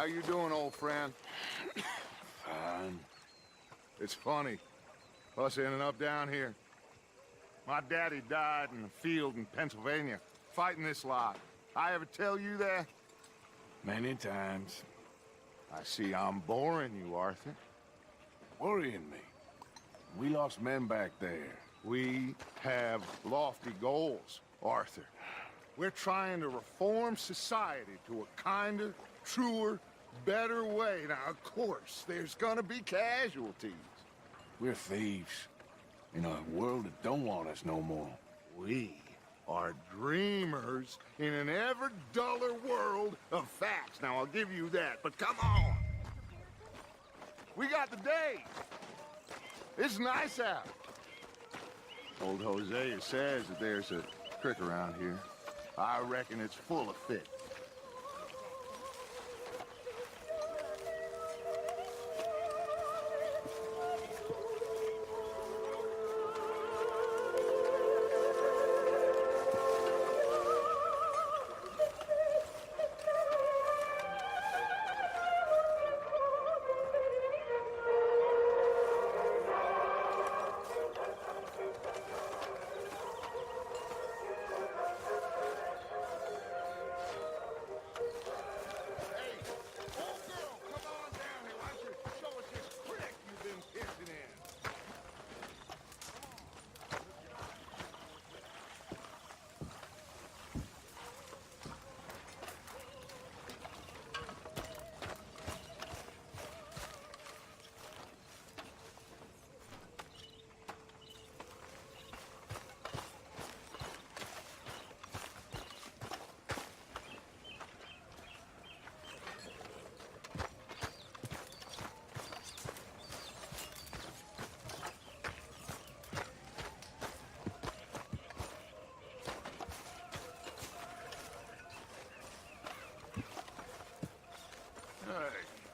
How you doing, old friend? Fine. It's funny, us ending up down here. My daddy died in the field in Pennsylvania, fighting this lot. I ever tell you that? Many times. I see I'm boring you, Arthur. Worrying me. We lost men back there. We have lofty goals, Arthur. We're trying to reform society to a kinder, truer, better way. Now, of course, there's gonna be casualties. We're thieves. In a world that don't want us no more. We are dreamers in an ever duller world of facts. Now, I'll give you that, but come on. We got the day. It's nice out. Old Hosea says that there's a creek around here. I reckon it's full of fish.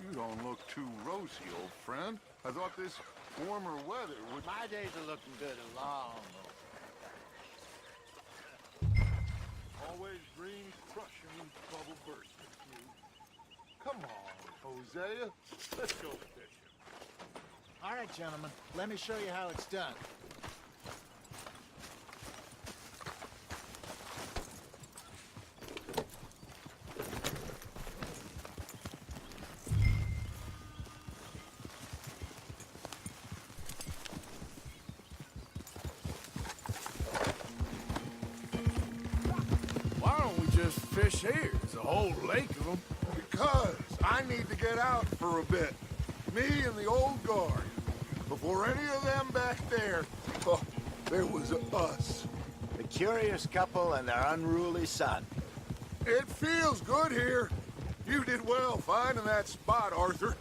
You don't look too rosy, old friend. I thought this warmer weather would... My days are looking good and long. Always dreamed crushing and trouble bursting. Come on, Hosea. Let's go fishing. All right, gentlemen. Let me show you how it's done. Fish here. There's a whole lake of them. Because I need to get out for a bit. Me and the old guard. Before any of them back there, oh, there was us. The curious couple and their unruly son. It feels good here. You did well finding that spot, Arthur.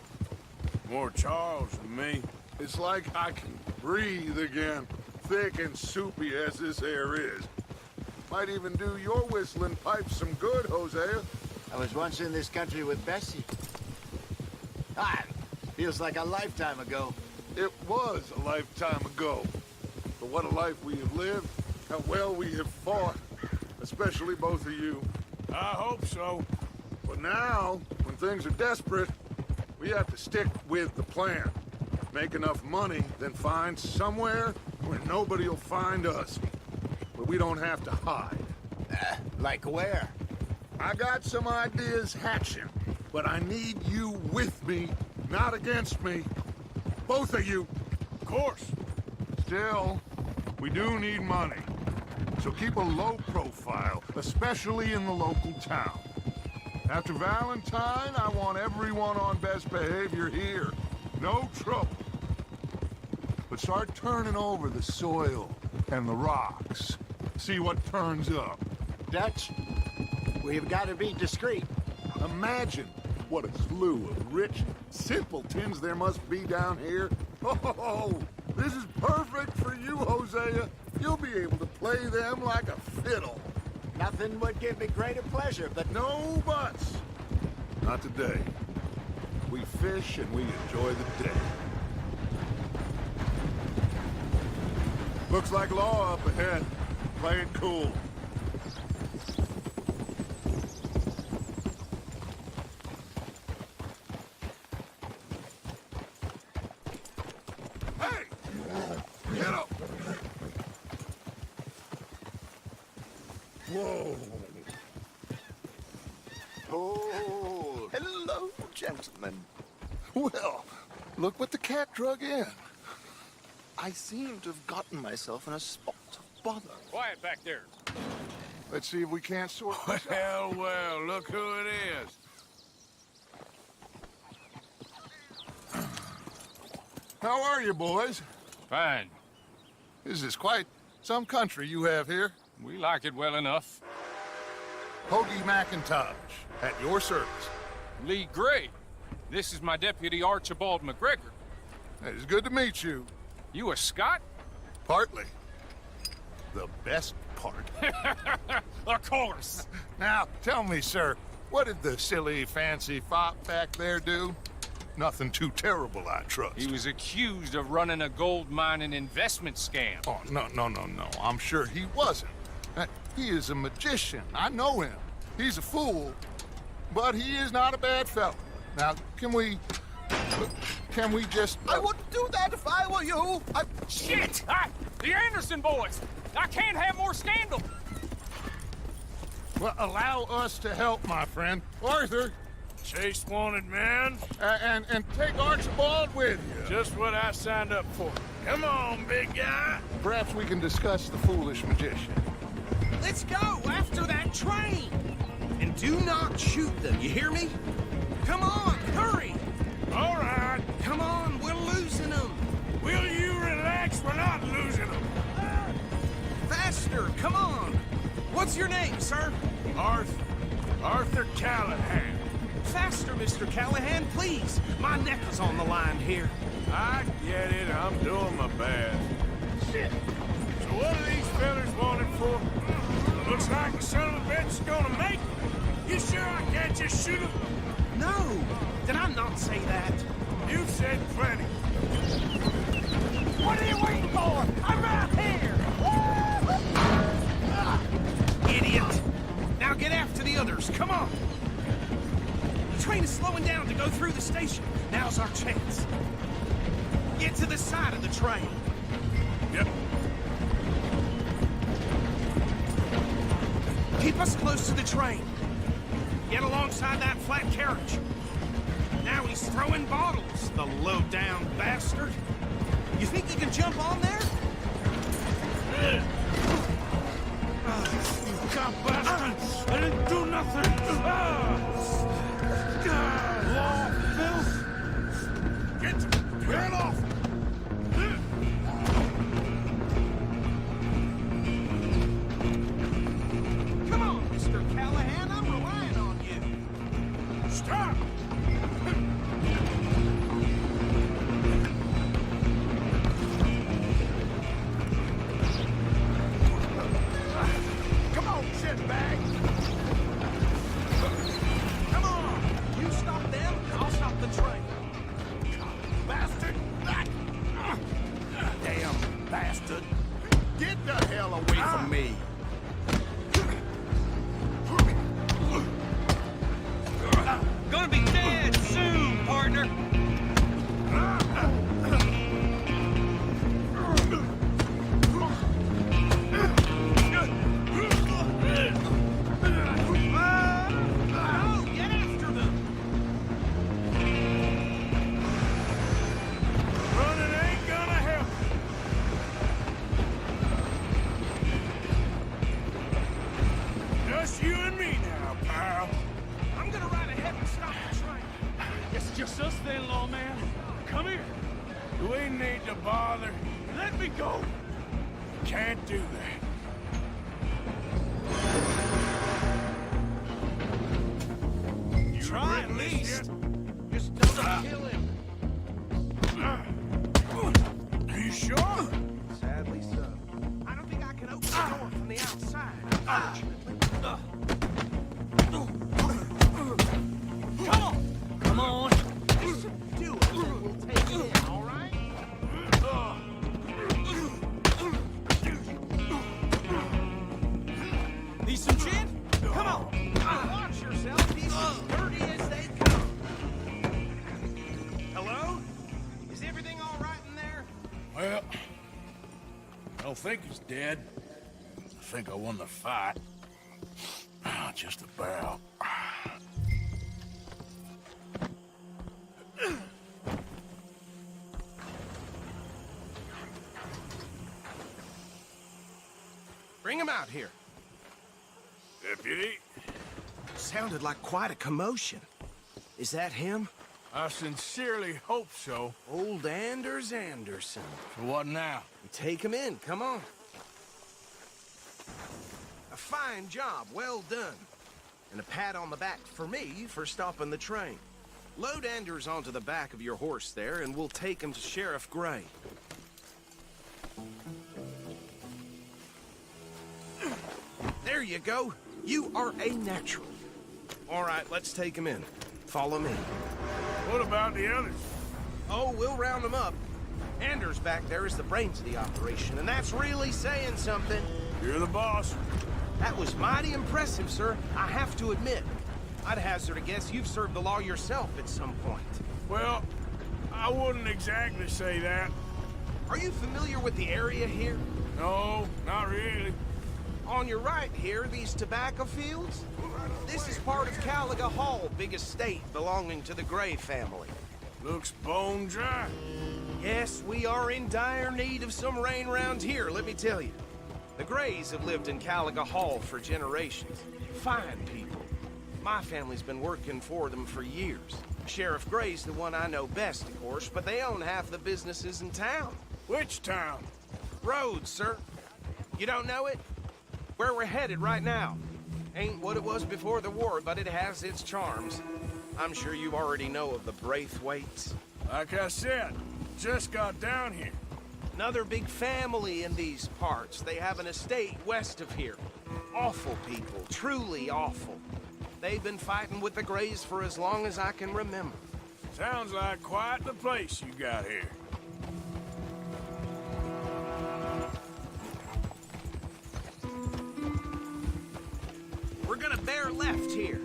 More Charles than me. It's like I can breathe again, thick and soupy as this air is. Might even do your whistling pipes some good, Hosea. I was once in this country with Bessie. Ah, feels like a lifetime ago. It was a lifetime ago. But what a life we have lived, how well we have fought. Especially both of you. I hope so. But now, when things are desperate, we have to stick with the plan. Make enough money, then find somewhere where nobody will find us. But we don't have to hide. Like where? I got some ideas hatching, but I need you with me, not against me. Both of you. Of course. Still, we do need money. So keep a low profile, especially in the local town. After Valentine, I want everyone on best behavior here. No trouble. But start turning over the soil and the rocks. See what turns up. Dutch, we've got to be discreet. Imagine what a slew of rich simpletons there must be down here. Oh, this is perfect for you, Hosea. You'll be able to play them like a fiddle. Nothing would give me greater pleasure, but... No buts. Not today. We fish and we enjoy the day. Looks like law up ahead. Play it cool. Whoa. Oh, hello, gentlemen. Well, look what the cat drug in. I seem to have gotten myself in a spot of bother. Quiet back there. Let's see if we can't sort this out. Well, look who it is. How are you, boys? Fine. This is quite some country you have here. We like it well enough. Hoagie McIntosh, at your service. Lee Gray. This is my deputy Archibald McGregor. It's good to meet you. You a Scot? Partly. The best part. Of course. Now, tell me, sir, what did the silly, fancy fop back there do? Nothing too terrible, I trust. He was accused of running a gold mining investment scam. Oh, no. I'm sure he wasn't. He is a magician. I know him. He's a fool, but he is not a bad fellow. Now, can we just... I wouldn't do that if I were you. Shit! The Anderson boys! I can't have more scandal! Well, allow us to help, my friend. Arthur, Chase wanted man. and take Archibald with you. Just what I signed up for. Come on, big guy. Perhaps we can discuss the foolish magician. Let's go after that train! And do not shoot them, you hear me? Come on, hurry! All right. Come on, we're losing them! Will you relax? We're not losing them. Faster, come on! What's your name, sir? Arthur Callahan. Faster, Mr. Callahan, please! My neck is on the line here. I get it. I'm doing my best. Shit. So what are these fellas wanted for? Looks like the son of a bitch is gonna make it. You sure I can't just shoot him? No! Did I not say that? You said plenty. What are you waiting for? I'm right here! Idiot! Now get after the others, come on! The train is slowing down to go through the station. Now's our chance. Get to the side of the train. Yep. Keep us close to the train. Get alongside that flat carriage. Now he's throwing bottles, the low-down bastard. You think you can jump on there? You cop bastard! I didn't do nothing! Law, filth! Get off! Come on, Mr. Callahan, I'm relying on you. Stop! Come on, shitbag! Come on! You stop them, I'll stop the train. Bastard! Damn bastard. Get the hell away from me. Gonna be dead soon, partner. Oh, get after them. Running ain't gonna help. Just you and me now, pal. I'm gonna ride ahead and stop the train. It's just us then, lawman. Come here. Do we need to bother? Let me go. Can't do that. You Try at written this least. yet? Just don't kill him. Are you sure? Sadly so. I don't think I can open the door from the outside, unfortunately. Come on! Come on! This should do it, and we'll take it in, all right? Need some gin? Come on! Watch yourself, he's as dirty as they come. Hello? Is everything all right in there? Well, I don't think he's dead. I think I won the fight. just about. Bring him out here. Deputy, Sounded like quite a commotion. Is that him? I sincerely hope so. Old Anders Anderson. So what now? Take him in, come on. A fine job, well done. And a pat on the back for me for stopping the train. Load Anders onto the back of your horse there, and we'll take him to Sheriff Gray. There you go. You are a natural. All right, let's take him in. Follow me. What about the others? Oh, we'll round them up. Anders back there is the brains of the operation, and that's really saying something. You're the boss. That was mighty impressive, sir. I have to admit. I'd hazard a guess you've served the law yourself at some point. Well, I wouldn't exactly say that. Are you familiar with the area here? No, not really. On your right here, these tobacco fields? This is part of Caliga Hall, big estate belonging to the Gray family. Looks bone dry. Yes, we are in dire need of some rain round here, let me tell you. The Grays have lived in Caliga Hall for generations. Fine people. My family's been working for them for years. Sheriff Gray's the one I know best, of course, but they own half the businesses in town. Which town? Rhodes, sir. You don't know it? Where we're headed right now. Ain't what it was before the war, but it has its charms. I'm sure you already know of the Braithwaites. Like I said, just got down here. Another big family in these parts. They have an estate west of here. Awful people, truly awful. They've been fighting with the Grays for as long as I can remember. Sounds like quite the place you got here. We're gonna bear left here.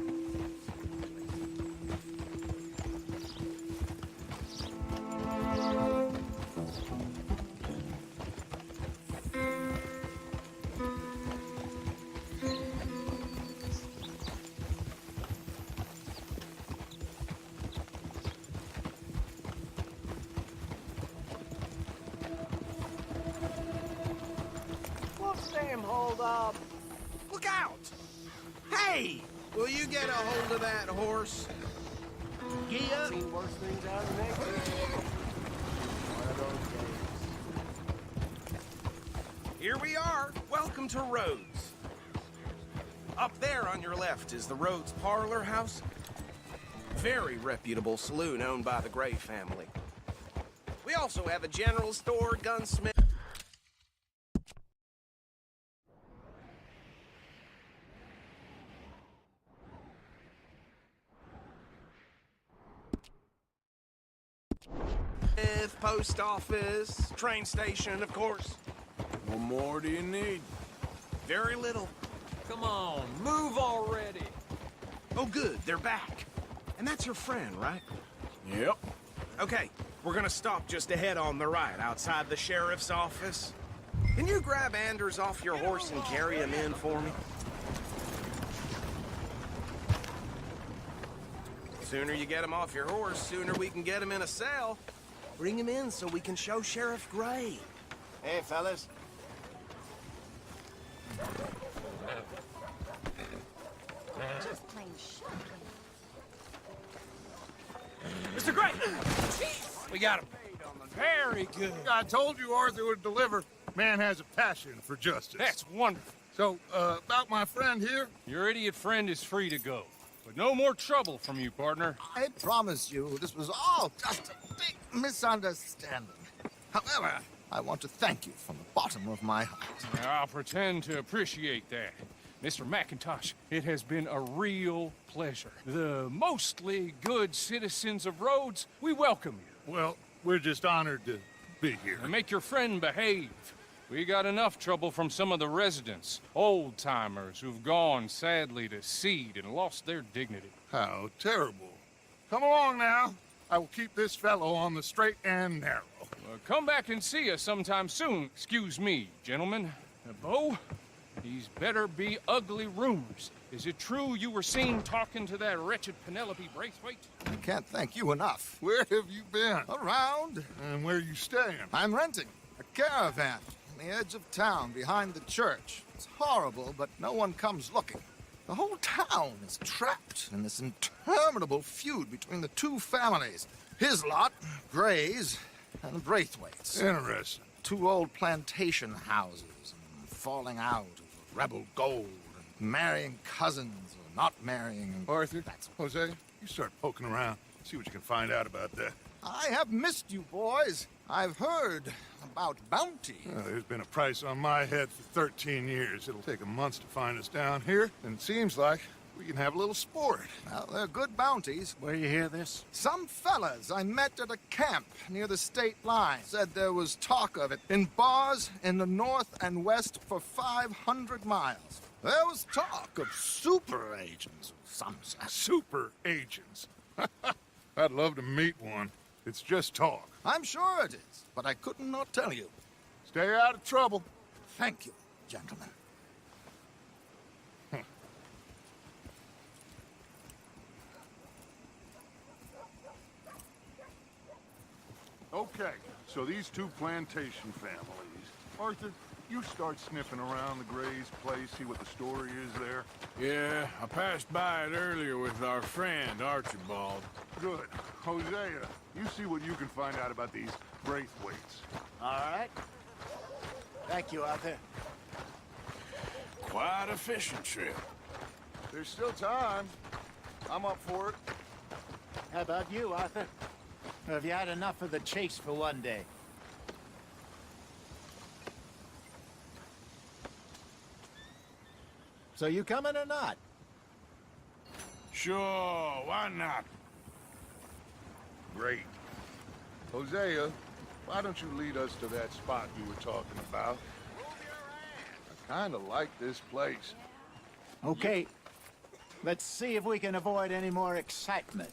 Hold up. Look out! Hey! Will you get a hold of that horse? Gee up. Seen worse things out in nature. One of those days. Here we are. Welcome to Rhodes. Up there on your left is the Rhodes Parlor House. Very reputable saloon owned by the Gray family. We also have a general store, gunsmith. Post office, train station, of course. What more do you need? Very little. Come on, move already. Oh, good, they're back. And that's your friend, right? Yep. Okay, we're gonna stop just ahead on the right, outside the sheriff's office. Can you grab Anders off your horse and carry him in for me? Sooner you get him off your horse, sooner we can get him in a cell. Bring him in so we can show Sheriff Gray. Hey, fellas. Just plain shocking. Mr. Gray! We got him. Very good. I told you Arthur would deliver. Man has a passion for justice. That's wonderful. So, about my friend here? Your idiot friend is free to go. But no more trouble from you, partner. I promise you, this was all just a big misunderstanding. However, I want to thank you from the bottom of my heart. I'll pretend to appreciate that. Mr. McIntosh, it has been a real pleasure. The mostly good citizens of Rhodes, we welcome you. Well, we're just honored to be here. And make your friend behave. We got enough trouble from some of the residents, old-timers who've gone, sadly, to seed and lost their dignity. How terrible. Come along now. I will keep this fellow on the straight and narrow. Come back and see us sometime soon. Excuse me, gentlemen. Bo, these better be ugly rumors. Is it true you were seen talking to that wretched Penelope Braithwaite? I can't thank you enough. Where have you been? Around. And where you staying? I'm renting a caravan on the edge of town behind the church. It's horrible, but no one comes looking. The whole town is trapped in this interminable feud between the two families. His lot, Gray's, and Braithwaite's. Interesting. Two old plantation houses, and falling out over rebel gold, and marrying cousins or not marrying. Arthur, Jose, you start poking around. See what you can find out about that. I have missed you, boys. I've heard about bounty. There's been a price on my head for 13 years. It'll take 'em months to find us down here, and it seems like we can have a little sport. Well, they're good bounties. Where you hear this? Some fellas I met at a camp near the state line said there was talk of it in bars in the north and west for 500 miles. There was talk of super agents of some sort. Super agents. I'd love to meet one. It's just talk. I'm sure it is, but I couldn't not tell you. Stay out of trouble. Thank you, gentlemen. Okay, so these two plantation families. Arthur, you start sniffing around the Gray's place, see what the story is there. Yeah, I passed by it earlier with our friend, Archibald. Good. Hosea, you see what you can find out about these Braithwaites. All right. Thank you, Arthur. Quite a fishing trip. There's still time. I'm up for it. How about you, Arthur? Or have you had enough of the chase for one day? So you coming or not? Sure, why not? Great. Hosea, why don't you lead us to that spot you were talking about? I kind of like this place. Okay. Let's see if we can avoid any more excitement.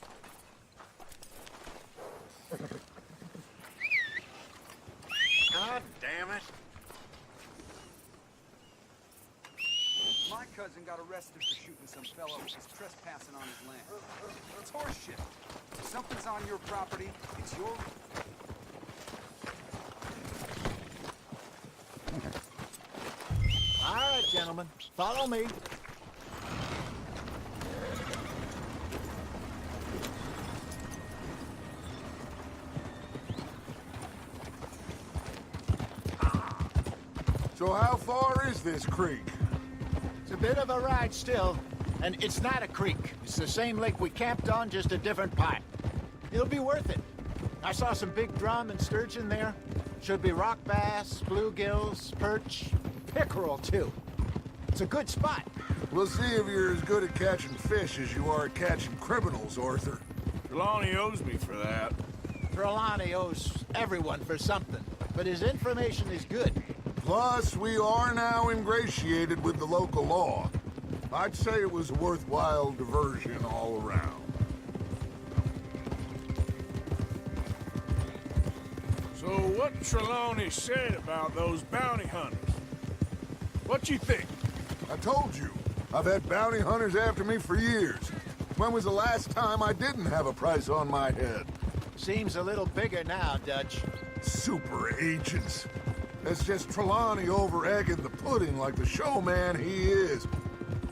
God damn it. My cousin got arrested for shooting some fellow who was trespassing on his land. It's horseshit. If something's on your property, it's your... All right, gentlemen. Follow me. So how far is this creek? It's a bit of a ride still, and it's not a creek. It's the same lake we camped on, just a different part. It'll be worth it. I saw some big drum and sturgeon there. Should be rock bass, bluegills, perch, pickerel too. It's a good spot. We'll see if you're as good at catching fish as you are at catching criminals, Arthur. Trelawney owes me for that. Trelawney owes everyone for something, but his information is good. Plus, we are now ingratiated with the local law. I'd say it was a worthwhile diversion all around. So what Trelawney said about those bounty hunters? What you think? I told you, I've had bounty hunters after me for years. When was the last time I didn't have a price on my head? Seems a little bigger now, Dutch. Super agents. That's just Trelawney over-egging the pudding like the showman he is.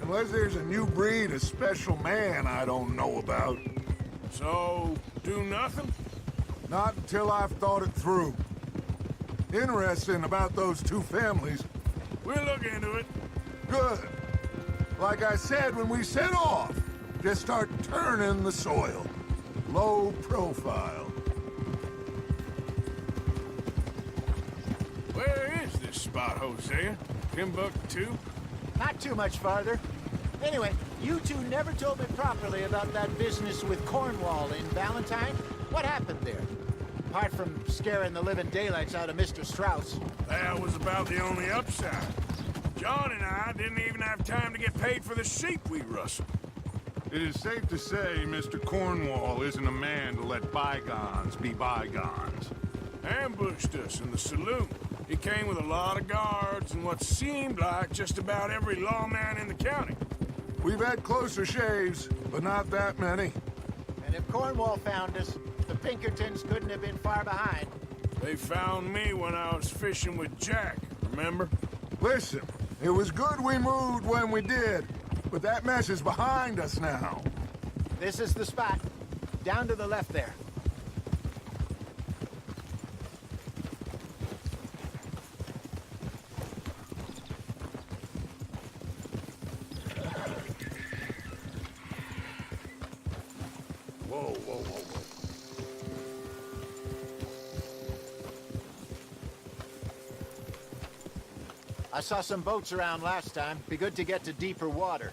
Unless there's a new breed of special man I don't know about. So, do nothing? Not until I've thought it through. Interesting about those two families. We'll look into it. Good. Like I said when we set off, just start turning the soil. Low profile. Where is this spot, Hosea? Timbuktu? Not too much farther. Anyway, you two never told me properly about that business with Cornwall in Valentine. What happened there? Apart from scaring the living daylights out of Mr. Strauss. That was about the only upside. John and I didn't even have time to get paid for the sheep we rustled. It is safe to say Mr. Cornwall isn't a man to let bygones be bygones. Ambushed us in the saloon. He came with a lot of guards and what seemed like just about every lawman in the county. We've had closer shaves, but not that many. And if Cornwall found us, the Pinkertons couldn't have been far behind. They found me when I was fishing with Jack, remember? Listen, it was good we moved when we did, but that mess is behind us now. This is the spot. Down to the left there. Whoa, whoa, whoa, whoa. I saw some boats around last time. Be good to get to deeper water.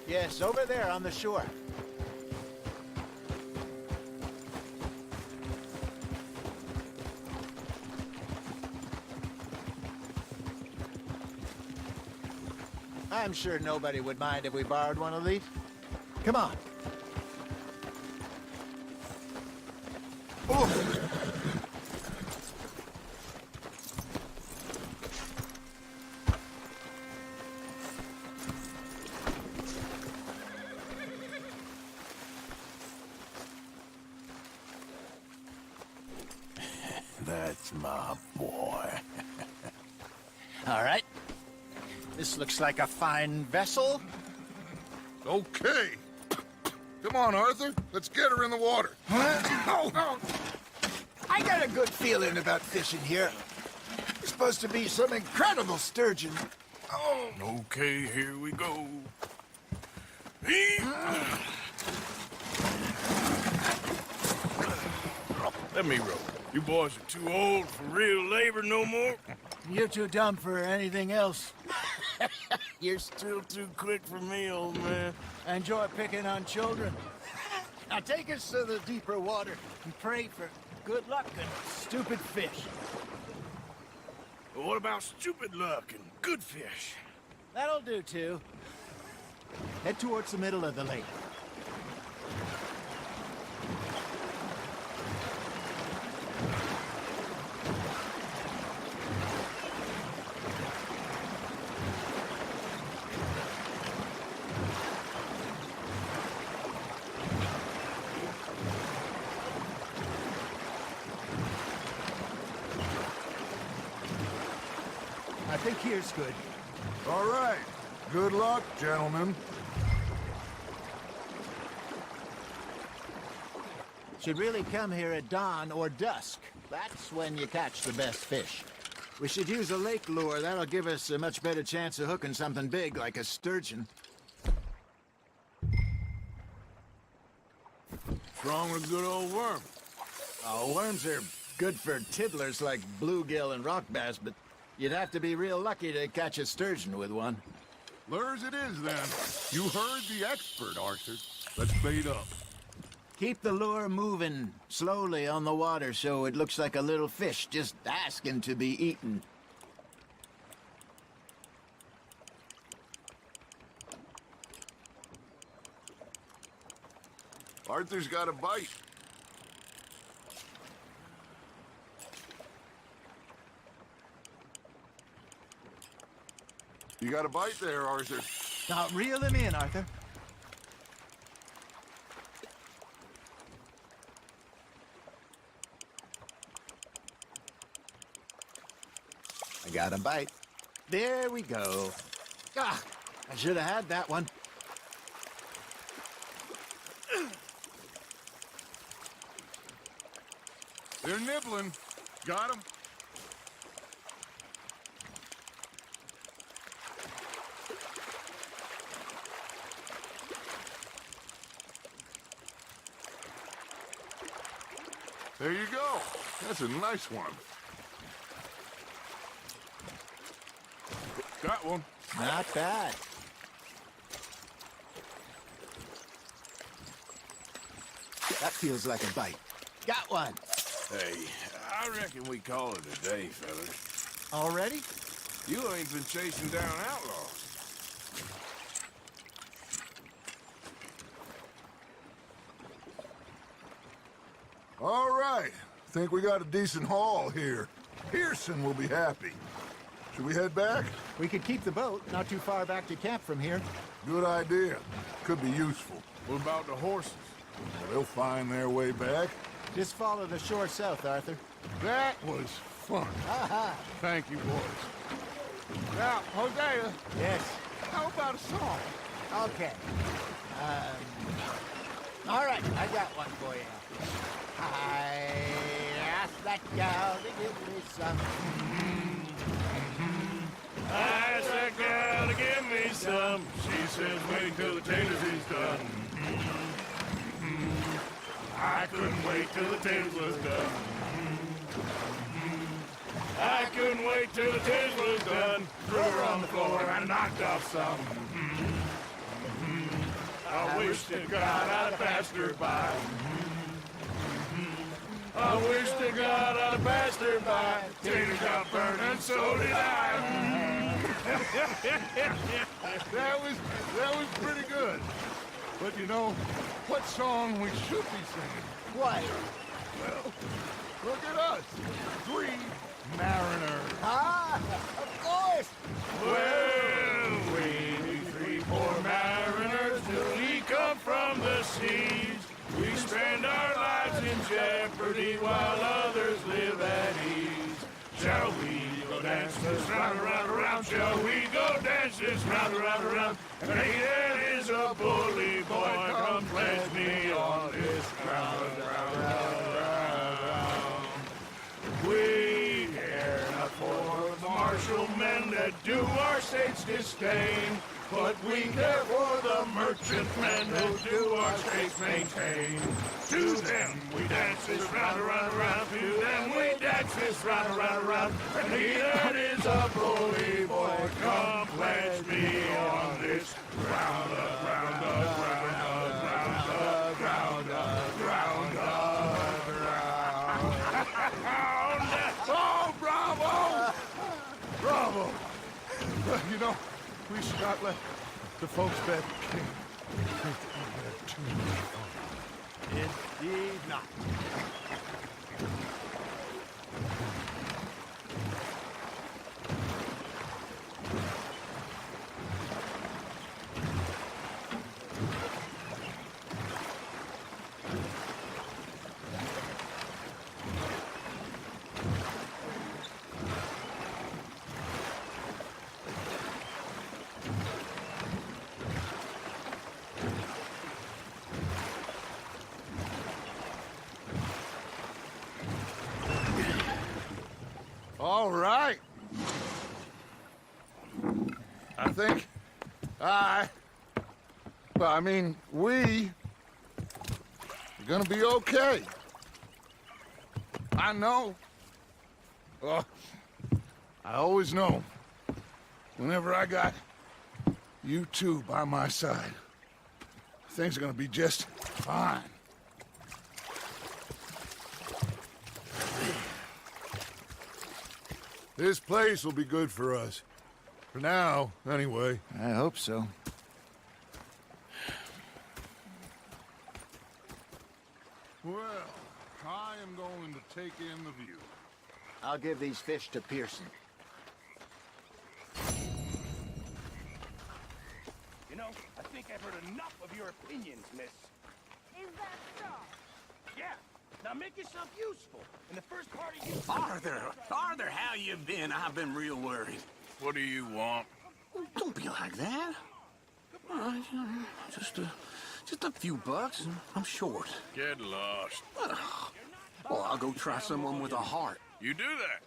Yes, over there on the shore. I'm sure nobody would mind if we borrowed one of these. Come on. That's my boy. All right. This looks like a fine vessel. Okay. Come on, Arthur. Let's get her in the water. Oh. I got a good feeling about fishing here. There's supposed to be some incredible sturgeon. Oh. Okay, here we go. Let me row. You boys are too old for real labor no more. You're too dumb for anything else. You're still too quick for me, old man. Enjoy picking on children. Now take us to the deeper water and pray for good luck and stupid fish. But what about stupid luck and good fish? That'll do, too. Head towards the middle of the lake. I think here's good. All right. Good luck, gentlemen. Should really come here at dawn or dusk. That's when you catch the best fish. We should use a lake lure. That'll give us a much better chance of hooking something big like a sturgeon. What's wrong with a good old worm? Oh, worms are good for tiddlers like bluegill and rock bass, but you'd have to be real lucky to catch a sturgeon with one. Lures it is, then. You heard the expert, Arthur. Let's bait up. Keep the lure moving slowly on the water so it looks like a little fish just asking to be eaten. Arthur's got a bite. You got a bite there, Arthur. Now reel him in, Arthur. I got a bite. There we go. Ah, I should have had that one. They're nibbling. Got him. There you go. That's a nice one. Got one. Not bad. That feels like a bite. Got one. Hey, I reckon we call it a day, fellas. Already? You ain't been chasing down outlaws. All right. Think we got a decent haul here. Pearson will be happy. Should we head back? We could keep the boat not too far back to camp from here. Good idea. Could be useful. What about the horses? They'll find their way back. Just follow the shore south, Arthur. That was fun. Thank you, boys. Now, Hosea, Yes. how about a song? Okay. All right, I got one for you. I asked that gal to give me some. I asked that girl to give me some. She says wait till the taters is done. I couldn't wait till the taters was done. I couldn't wait till the taters was done. Threw her on the floor and knocked off some. I wish to God I'd have passed her by. I wish to God I'd have passed her by. Taters got burned and so did I. That was pretty good. But you know, what song we should be singing? What? Well, look at us. 3 mariners. Ah, of course. Well, we 3 poor mariners till we come from the seas. We spend our lives in jeopardy while others live at ease. Shall we go dance this round, around, around? Shall we go dance this round, around, around? And there is a bully boy, come pledge me on this round, round, round, round. We care not for the martial men that do our state's disdain, but we care for the merchant men who do our states maintain. To them we dance this round, around, around. To them we dance this round, around, around. And he that is a bully boy, come pledge me on this round up, round up, round up, round up, round up, round up, round up. Oh, bravo! Bravo! You know, we should not let the folks back think we had too much fun. Indeed not. All right. I think we are gonna be okay. I know. Oh, I always know. Whenever I got you two by my side, things are gonna be just fine. This place will be good for us. For now, anyway. I hope so. Well, I am going to take in the view. I'll give these fish to Pearson. You know, I think I've heard enough of your opinions, miss. Is that so? Yeah. Now make yourself useful. In the first part of you... Arthur, how you been? I've been real worried. What do you want? Don't be like that. Just a few bucks, and I'm short. Get lost. Well, I'll go try someone with a heart. You do that.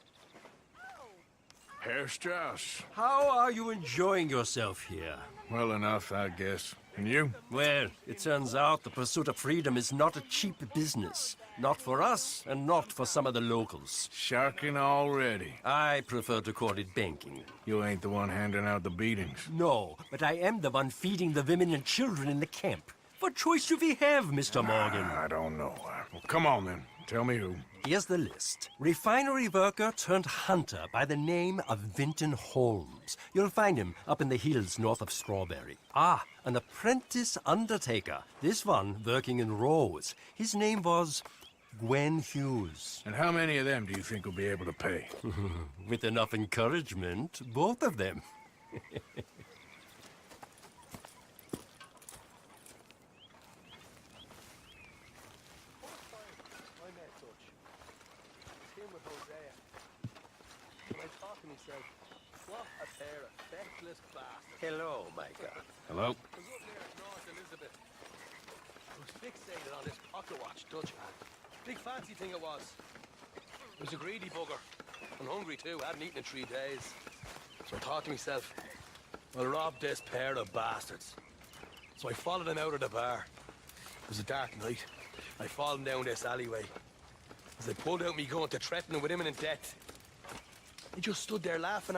Herr Strauss. How are you enjoying yourself here? Well enough, I guess. And you? Well, it turns out the pursuit of freedom is not a cheap business. Not for us, and not for some of the locals. Sharking already. I prefer to call it banking. You ain't the one handing out the beatings. No, but I am the one feeding the women and children in the camp. What choice do we have, Mr. Morgan? I don't know. Well, come on, then. Tell me who. Here's the list. Refinery worker turned hunter by the name of Vinton Holmes. You'll find him up in the hills north of Strawberry. Ah, an apprentice undertaker. This one working in Rose. His name was Gwen Hughes. And how many of them do you think will be able to pay? With enough encouragement, both of them. Hello, Micah. Hello? Fixated on this pocket watch Dutch had. Big fancy thing it was. He was a greedy bugger. And hungry too, hadn't eaten in 3 days. So I thought to myself, I'll rob this pair of bastards. So I followed him out of the bar. It was a dark night. I followed him down this alleyway. As I pulled out me gun to threaten him with imminent death, he just stood there laughing